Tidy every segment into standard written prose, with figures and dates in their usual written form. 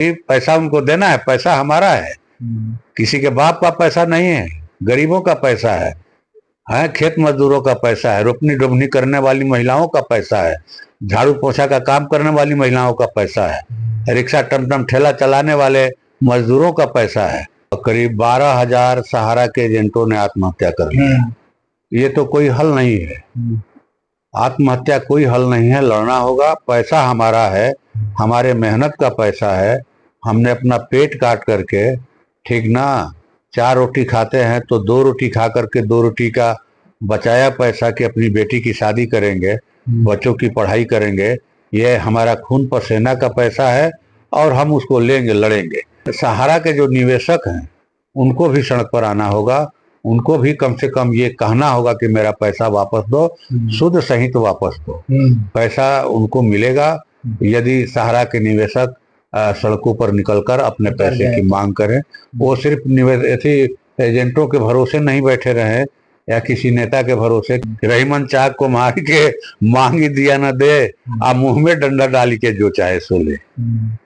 पैसा उनको देना है, पैसा हमारा है, किसी के बाप का पैसा नहीं है, गरीबों का पैसा है, खेत मजदूरों का पैसा है, रोपनी डोबनी करने वाली महिलाओं का पैसा है, झाड़ू पोछा का काम करने वाली महिलाओं का पैसा है, रिक्शा टमटम ठेला चलाने वाले मजदूरों का पैसा है। करीब 12,000 सहारा के एजेंटों ने आत्महत्या कर ली। ये तो कोई हल नहीं है, आत्महत्या कोई हल नहीं है। लड़ना होगा, पैसा हमारा है, हमारे मेहनत का पैसा है, हमने अपना पेट काट करके, ठीक ना, 4 रोटी खाते हैं तो 2 रोटी खा करके 2 रोटी का बचाया पैसा कि अपनी बेटी की शादी करेंगे, बच्चों की पढ़ाई करेंगे। ये हमारा खून पसीना का पैसा है और हम उसको लेंगे, लड़ेंगे। सहारा के जो निवेशक हैं उनको भी सड़क पर आना होगा, उनको भी कम से कम ये कहना होगा कि मेरा पैसा वापस दो, शुद्ध सहित वापस दो। पैसा उनको मिलेगा यदि सहारा के निवेशक सड़कों पर निकलकर अपने पैसे की मांग करें। वो सिर्फ एजेंटों के भरोसे नहीं बैठे रहे या किसी नेता के भरोसे। रहीमन चाक को मार के मांगी दिया न दे, आ मुंह में डंडा डाली के जो चाहे सो ले,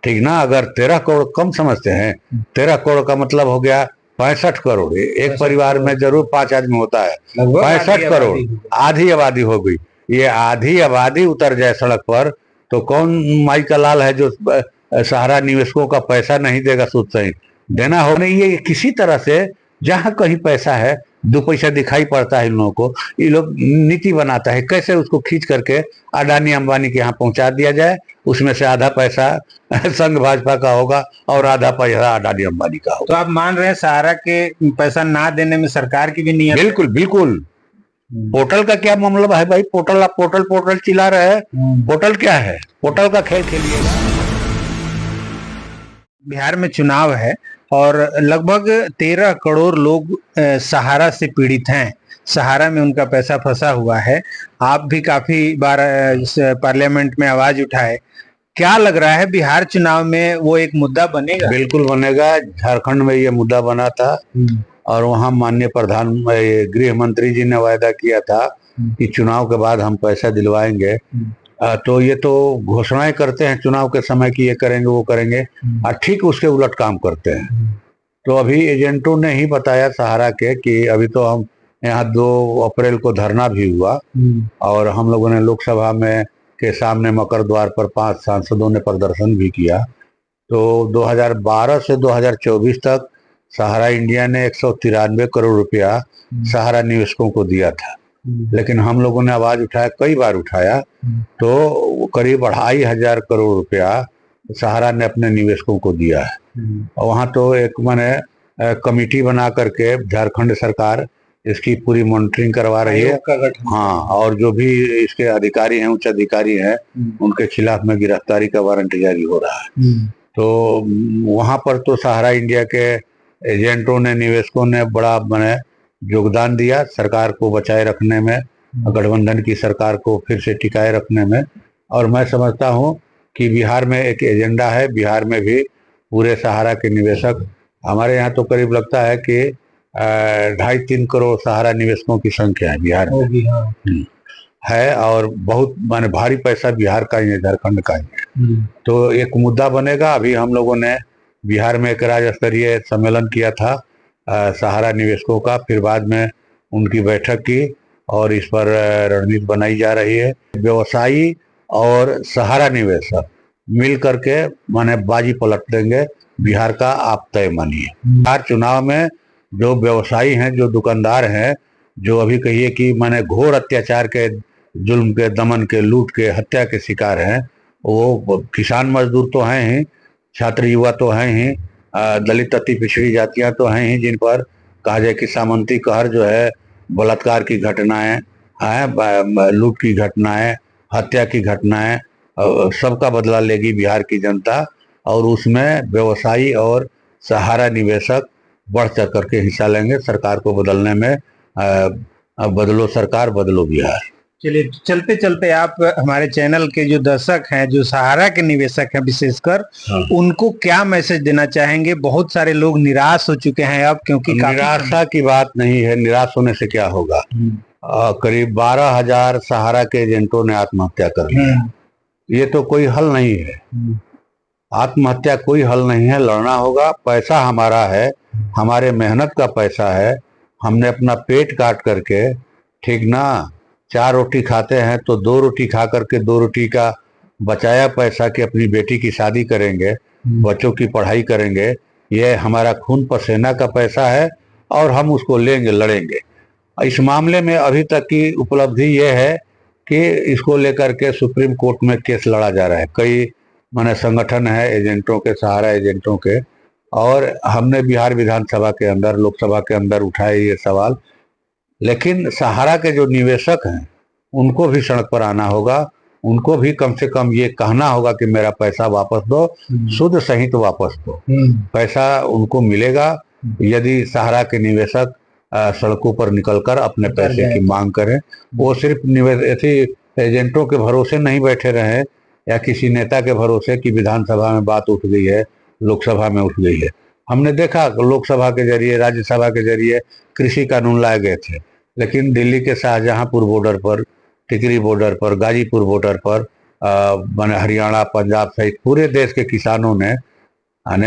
ठीक ना। अगर 13 करोड़ कम समझते हैं, 13 करोड़ का मतलब हो गया 65 करोड़। एक परिवार में जरूर 5 आदमी होता है, 65 करोड़, आधी आबादी हो गई। ये आधी आबादी उतर जाए सड़क पर तो कौन माई का लाल है जो सहारा निवेशकों का पैसा नहीं देगा। शुद्ध सही देना हो नहीं। ये किसी तरह से जहां कहीं पैसा है, 2 पैसा दिखाई पड़ता है इन लोगों को, ये लोग नीति बनाता है कैसे उसको खींच करके अडानी अंबानी के यहाँ पहुंचा दिया जाए। उसमें से आधा पैसा संघ भाजपा का होगा और आधा पैसा अडानी अंबानी का होगा। तो आप मान रहे हैं सहारा के पैसा ना देने में सरकार की भी नीयत? बिल्कुल बिल्कुल। पोर्टल का क्या मामला है भाई? पोर्टल, आप पोर्टल पोर्टल चिल्ला रहे हैं, पोर्टल क्या है? पोर्टल का खेल खेलिएगा। बिहार में चुनाव है और लगभग 13 करोड़ लोग सहारा से पीड़ित हैं। सहारा में उनका पैसा फंसा हुआ है। आप भी काफी बार इस पार्लियामेंट में आवाज उठाए। क्या लग रहा है बिहार चुनाव में वो एक मुद्दा बनेगा? बिल्कुल बनेगा। झारखंड में ये मुद्दा बना था और वहाँ माननीय गृह मंत्री जी ने वायदा किया था कि चुनाव के बाद हम पैसा दिलवाएंगे। तो ये तो घोषणाएं करते हैं चुनाव के समय कि ये करेंगे वो करेंगे, और ठीक उसके उलट काम करते हैं। तो अभी एजेंटों ने ही बताया सहारा के कि अभी तो हम यहाँ 2 अप्रैल को धरना भी हुआ और हम लोगों ने लोकसभा में के सामने मकर द्वार पर 5 सांसदों ने प्रदर्शन भी किया। तो 2012 से 2024 तक सहारा इंडिया ने 193 करोड़ रुपया सहारा निवेशकों को दिया था। लेकिन हम लोगों ने आवाज उठाया, कई बार उठाया, तो करीब 2,500 करोड़ रुपया सहारा ने अपने निवेशकों को दिया है। और वहाँ तो एक मैंने कमेटी बना करके झारखंड सरकार इसकी पूरी मॉनिटरिंग करवा रही है। हाँ, और जो भी इसके अधिकारी हैं, उच्च अधिकारी हैं, उनके खिलाफ में गिरफ्तारी का वारंट जारी हो रहा है। तो वहाँ पर तो सहारा इंडिया के एजेंटों ने, निवेशकों ने बड़ा मैंने योगदान दिया सरकार को बचाए रखने में, गठबंधन की सरकार को फिर से टिकाए रखने में। और मैं समझता हूँ कि बिहार में एक एजेंडा है, बिहार में भी पूरे सहारा के निवेशक, हमारे यहाँ तो करीब लगता है कि 2.5-3 करोड़ सहारा निवेशकों की संख्या है बिहार में है, और बहुत माने भारी पैसा बिहार का ही है, झारखंड का ही है। तो एक मुद्दा बनेगा। अभी हम लोगों ने बिहार में एक राज्य स्तरीय सम्मेलन किया था सहारा निवेशकों का, फिर बाद में उनकी बैठक की और इस पर रणनीति बनाई जा रही है। व्यवसायी और सहारा निवेशक मिल करके माने बाजी पलट देंगे बिहार का, आप तय मानिए। बिहार चुनाव में जो व्यवसायी हैं, जो दुकानदार हैं, जो अभी कहिए कि माने घोर अत्याचार के, जुल्म के, दमन के, लूट के, हत्या के शिकार हैं, वो किसान मजदूर तो हैं ही, छात्र युवा तो हैं ही, दलित अति पिछड़ी जातियां तो हैं ही, जिन पर कहा जाए कि सामंती कहर जो है, बलात्कार की घटनाएं हैं, लूट की घटनाएं, हत्या की घटनाएं, सबका बदला लेगी बिहार की जनता। और उसमें व्यवसायी और सहारा निवेशक बढ़ चढ़ करके हिस्सा लेंगे सरकार को बदलने में। बदलो सरकार, बदलो बिहार। चलिए, चलते चलते आप हमारे चैनल के जो दर्शक हैं, जो सहारा के निवेशक हैं विशेषकर, उनको क्या मैसेज देना चाहेंगे? बहुत सारे लोग निराश हो चुके हैं अब, क्योंकि निराशा की बात नहीं है, निराश होने से क्या होगा। करीब 12,000 सहारा के एजेंटों ने आत्महत्या कर ली। ये तो कोई हल नहीं है, आत्महत्या कोई हल नहीं है, लड़ना होगा। पैसा हमारा है, हमारे मेहनत का पैसा है, हमने अपना पेट काट करके, ठीक ना, 4 रोटी खाते हैं तो 2 रोटी खा करके 2 रोटी का बचाया पैसा कि अपनी बेटी की शादी करेंगे, बच्चों की पढ़ाई करेंगे। ये हमारा खून पसीना का पैसा है और हम उसको लेंगे, लड़ेंगे। इस मामले में अभी तक की उपलब्धि ये है कि इसको लेकर के सुप्रीम कोर्ट में केस लड़ा जा रहा है। कई माने संगठन है एजेंटों के, सहारा एजेंटों के, और हमने बिहार विधानसभा के अंदर, लोकसभा के अंदर उठाए ये सवाल। लेकिन सहारा के जो निवेशक हैं उनको भी सड़क पर आना होगा, उनको भी कम से कम ये कहना होगा कि मेरा पैसा वापस दो, शुद्ध सहित वापस दो। पैसा उनको मिलेगा यदि सहारा के निवेशक सड़कों पर निकलकर अपने पैसे की मांग करें। वो सिर्फ ऐसे एजेंटों के भरोसे नहीं बैठे रहे या किसी नेता के भरोसे कि विधानसभा में बात उठ गई है, लोकसभा में उठ गई है। हमने देखा लोकसभा के जरिए, राज्यसभा के जरिए कृषि कानून लाए गए थे, लेकिन दिल्ली के शाहजहांपुर बॉर्डर पर, टिकरी बॉर्डर पर, गाजीपुर बॉर्डर पर, माने हरियाणा, पंजाब सहित पूरे देश के किसानों ने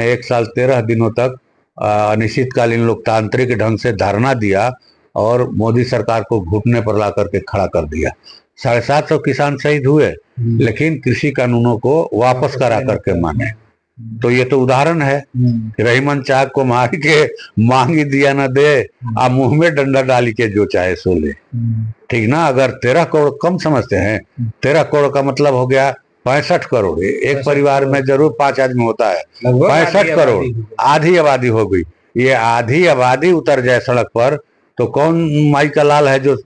1 साल 13 दिनों तक अनिश्चितकालीन लोकतांत्रिक ढंग से धरना दिया और मोदी सरकार को घुटने पर ला करके खड़ा कर दिया। 750 किसान शहीद हुए, लेकिन कृषि कानूनों को वापस करा करके माने। तो ये तो उदाहरण है, रहीमन चाक को मार के मांगी दिया न दे, आ मुंह में डंडा डाली के जो चाहे सो ले। ठीक ना। अगर 13 करोड़ कम समझते हैं, 13 करोड़ का मतलब हो गया 65 करोड़। एक परिवार में जरूर 5 आदमी होता है, 65 करोड़, आधी आबादी हो गई। ये आधी आबादी उतर जाए सड़क पर तो कौन माई का लाल है जो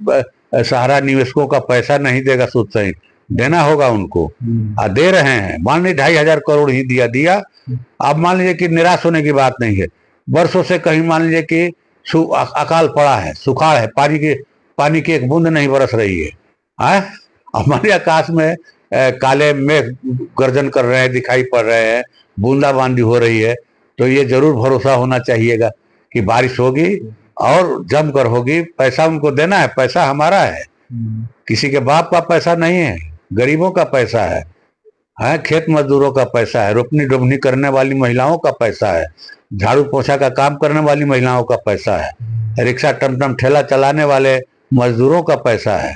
सहारा निवेशकों का पैसा नहीं देगा? सूद सहित देना होगा उनको, दे रहे हैं। मान लीजिए 2,500 करोड़ ही दिया। अब मान लीजिए कि निराश होने की बात नहीं है, वर्षों से कहीं मान लीजिए कि अकाल पड़ा है, सुखाड़ है, पानी की एक बूंद नहीं बरस रही है। हमारे आकाश में काले मेघ गर्जन कर रहे हैं, दिखाई पड़ रहे हैं, बूंदाबांदी हो रही है। तो ये जरूर भरोसा होना चाहिएगा कि बारिश होगी और जमकर होगी। पैसा उनको देना है, पैसा हमारा है, किसी के बाप का पैसा नहीं है, गरीबों का पैसा है, खेत मजदूरों का पैसा है, रोपनी डोबनी करने वाली महिलाओं का पैसा है, झाड़ू पोछा का काम करने वाली महिलाओं का पैसा है, रिक्शा टमटम ठेला चलाने वाले मजदूरों का पैसा है,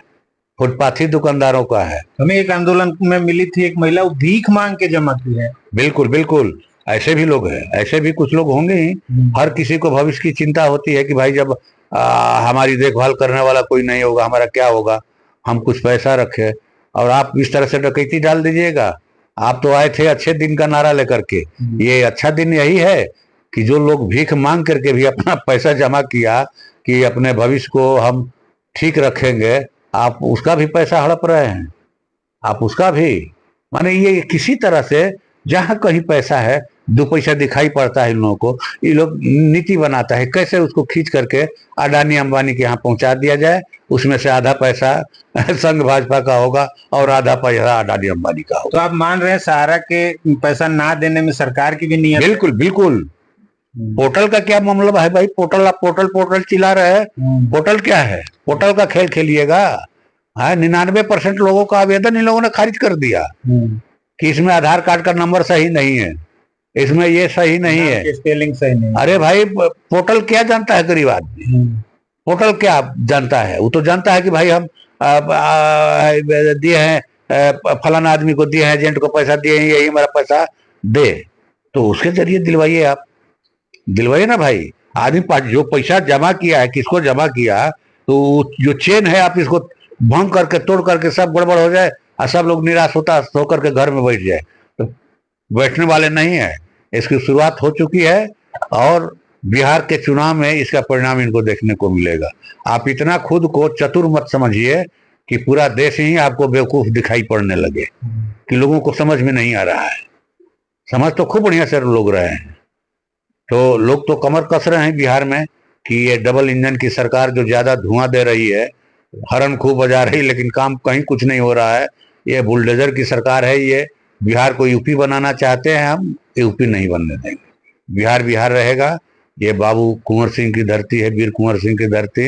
फुटपाथी दुकानदारों का है। हमें एक आंदोलन में मिली थी एक महिला, वो भीख मांग के जमा की है। बिल्कुल बिल्कुल, ऐसे भी लोग हैं, ऐसे भी कुछ लोग होंगे ही। हर किसी को भविष्य की चिंता होती है कि भाई जब हमारी देखभाल करने वाला कोई नहीं होगा, हमारा क्या होगा, हम कुछ पैसा रखे। और आप इस तरह से डकैती डाल दीजिएगा। आप तो आए थे अच्छे दिन का नारा लेकर के। ये अच्छा दिन यही है कि जो लोग भीख मांग करके भी अपना पैसा जमा किया कि अपने भविष्य को हम ठीक रखेंगे, आप उसका भी पैसा हड़प रहे हैं, आप उसका भी। माने ये किसी तरह से जहां कहीं पैसा है, 2 पैसा दिखाई पड़ता है इन लोगों को, ये लोग नीति बनाता है कैसे उसको खींच करके अडानी अंबानी के यहाँ पहुंचा दिया जाए। उसमें से आधा पैसा संघ भाजपा का होगा और आधा पैसा अडानी अंबानी का होगा। तो आप मान रहे हैं सहारा के पैसा ना देने में सरकार की भी नियत? बिल्कुल बिल्कुल। पोर्टल का क्या मामला है भाई? पोर्टल, आप पोर्टल चिल्ला रहे हैं, पोर्टल क्या है? पोर्टल का खेल खेलिएगा। 99% लोगों का आवेदन इन लोगों ने खारिज कर दिया कि इसमें आधार कार्ड का नंबर सही नहीं है, इसमें ये सही नहीं है, स्पेलिंग सही नहीं। अरे भाई पोर्टल क्या जानता है गरीब आदमी? पोर्टल क्या जानता है? वो तो जानता है कि भाई हम दिए हैं, फलाना आदमी को दिए हैं, एजेंट को पैसा दिए हैं, यही हमारा पैसा दे। तो उसके जरिए दिलवाइए, आप दिलवाइए ना भाई। आदमी जो पैसा जमा किया है, किसको जमा किया, तो जो चेन है आप इसको भंग करके, तोड़ करके सब गड़बड़ हो जाए और सब लोग निराश होकर के घर में बैठ जाए, तो बैठने वाले नहीं है। इसकी शुरुआत हो चुकी है और बिहार के चुनाव में इसका परिणाम इनको देखने को मिलेगा। आप इतना खुद को चतुर मत समझिए कि पूरा देश ही आपको बेवकूफ दिखाई पड़ने लगे कि लोगों को समझ में नहीं आ रहा है। समझ तो खूब बढ़िया से लोग रहे हैं। तो लोग तो कमर कस रहे हैं बिहार में कि ये डबल इंजन की सरकार जो ज्यादा धुआं दे रही है, हरन खूब बजा रही, लेकिन काम कहीं कुछ नहीं हो रहा है। ये बुलडोजर की सरकार है। ये बिहार को यूपी बनाना चाहते हैं, हम यूपी नहीं बनने देंगे। बिहार बिहार रहेगा। ये बाबू कुंवर सिंह की धरती है, वीर कुंवर सिंह की धरती।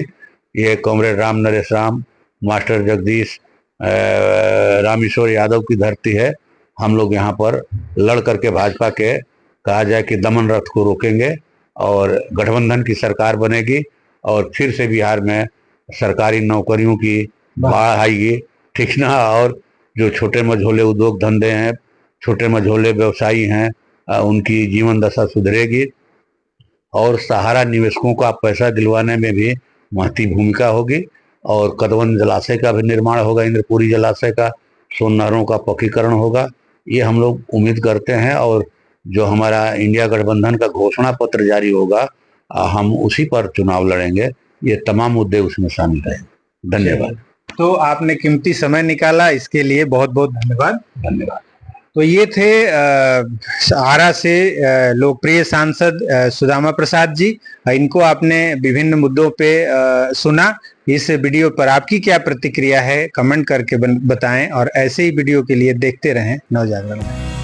ये कॉमरेड राम नरेश राम, मास्टर जगदीश, रामेश्वर यादव की धरती है। हम लोग यहाँ पर लड़ करके भाजपा के कहा जाए कि दमन रथ को रोकेंगे और गठबंधन की सरकार बनेगी और फिर से बिहार में सरकारी नौकरियों की बाढ़ आएगी, ठीक ना। और जो छोटे मझोले उद्योग धंधे हैं, छोटे मझोले व्यवसायी हैं, उनकी जीवन दशा सुधरेगी और सहारा निवेशकों को पैसा दिलवाने में भी महती भूमिका होगी और कदवन जलाशय का भी निर्माण होगा, इंद्रपुरी जलाशय का, सोन नहरों का पक्कीकरण होगा। ये हम लोग उम्मीद करते हैं और जो हमारा इंडिया गठबंधन का घोषणा पत्र जारी होगा, हम उसी पर चुनाव लड़ेंगे। ये तमाम मुद्दे उसमें शामिल हैं। धन्यवाद। तो आपने कीमती समय निकाला, इसके लिए बहुत बहुत धन्यवाद। धन्यवाद। तो ये थे सहारा से लोकप्रिय सांसद सुदामा प्रसाद जी। इनको आपने विभिन्न मुद्दों पे सुना। इस वीडियो पर आपकी क्या प्रतिक्रिया है, कमेंट करके बताएं और ऐसे ही वीडियो के लिए देखते रहें नवजागरण में।